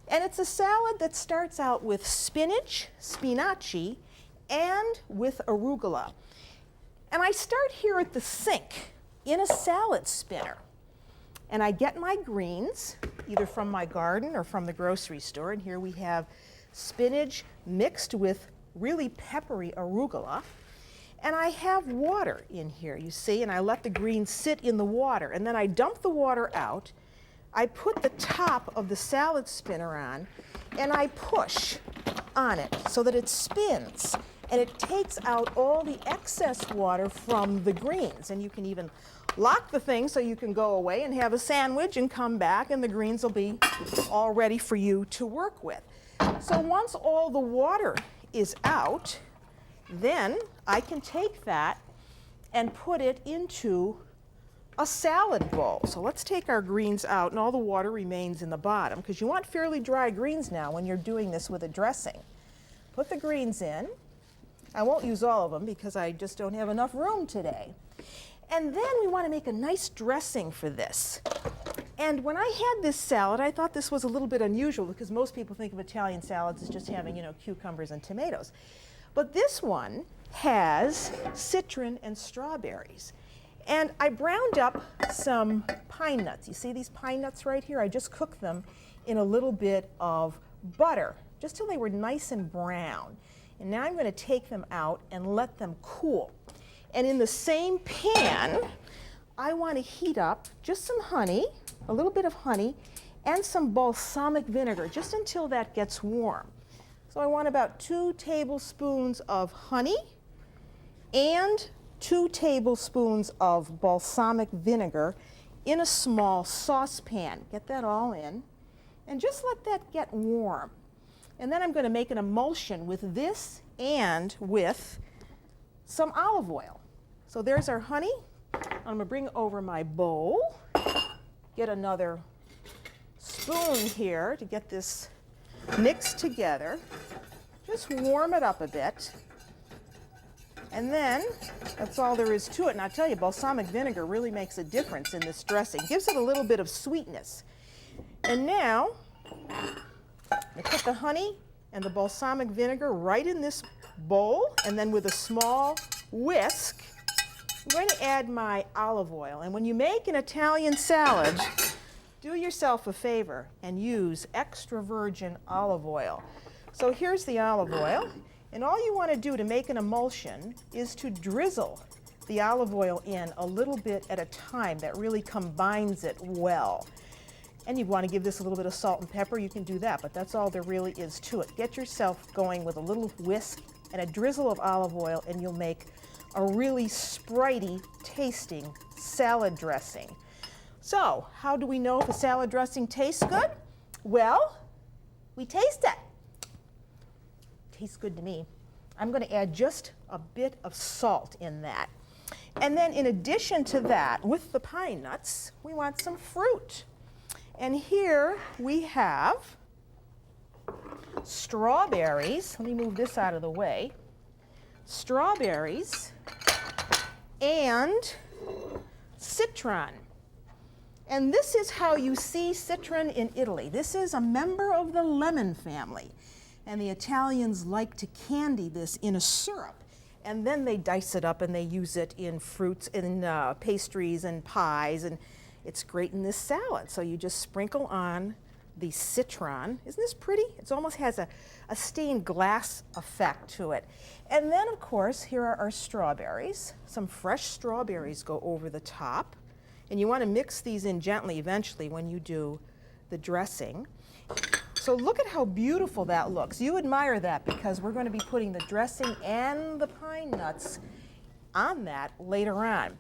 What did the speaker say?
And it's a salad that starts out with spinach, spinaci, and with arugula. And I start here at the sink in a salad spinner. And I get my greens, either from my garden or from the grocery store. And here we have spinach mixed with really peppery arugula. And I have water in here, you see, and I let the greens sit in the water. And then I dump the water out. I put the top of the salad spinner on, and I push on it so that it spins. And it takes out all the excess water from the greens. And you can even lock the thing so you can go away and have a sandwich and come back, and the greens will be all ready for you to work with. So once all the water is out, then I can take that and put it into a salad bowl. So let's take our greens out, and all the water remains in the bottom, because you want fairly dry greens now when you're doing this with a dressing. Put the greens in. I won't use all of them because I just don't have enough room today. And then we want to make a nice dressing for this. And when I had this salad, I thought this was a little bit unusual because most people think of Italian salads as just having, cucumbers and tomatoes. But this one has citron and strawberries. And I browned up some pine nuts. You see these pine nuts right here? I just cooked them in a little bit of butter, just till they were nice and brown. And now I'm going to take them out and let them cool. And in the same pan, I want to heat up just some honey, a little bit of honey, and some balsamic vinegar, just until that gets warm. So I want about 2 tablespoons of honey and 2 tablespoons of balsamic vinegar in a small saucepan. Get that all in, and just let that get warm. And then I'm going to make an emulsion with this and with some olive oil. So there's our honey. I'm going to bring over my bowl, get another spoon here to get this mixed together. Just warm it up a bit. And then that's all there is to it. And I'll tell you, balsamic vinegar really makes a difference in this dressing. Gives it a little bit of sweetness. And now I put the honey and the balsamic vinegar right in this bowl, and then with a small whisk, I'm going to add my olive oil. And when you make an Italian salad, do yourself a favor and use extra virgin olive oil. So here's the olive oil, and all you want to do to make an emulsion is to drizzle the olive oil in a little bit at a time. That really combines it well. And you want to give this a little bit of salt and pepper, you can do that, but that's all there really is to it. Get yourself going with a little whisk and a drizzle of olive oil, and you'll make a really spritey tasting salad dressing. So, how do we know if a salad dressing tastes good? Well, we taste it. Tastes good to me. I'm going to add just a bit of salt in that. And then in addition to that, with the pine nuts, we want some fruit. And here we have strawberries. Let me move this out of the way. Strawberries and citron. And this is how you see citron in Italy. This is a member of the lemon family. And the Italians like to candy this in a syrup. And then they dice it up and they use it in fruits, in pastries and pies. And it's great in this salad. So you just sprinkle on the citron. Isn't this pretty? It almost has a stained glass effect to it. And then, of course, here are our strawberries. Some fresh strawberries go over the top. And you want to mix these in gently eventually when you do the dressing. So look at how beautiful that looks. You admire that because we're going to be putting the dressing and the pine nuts on that later on.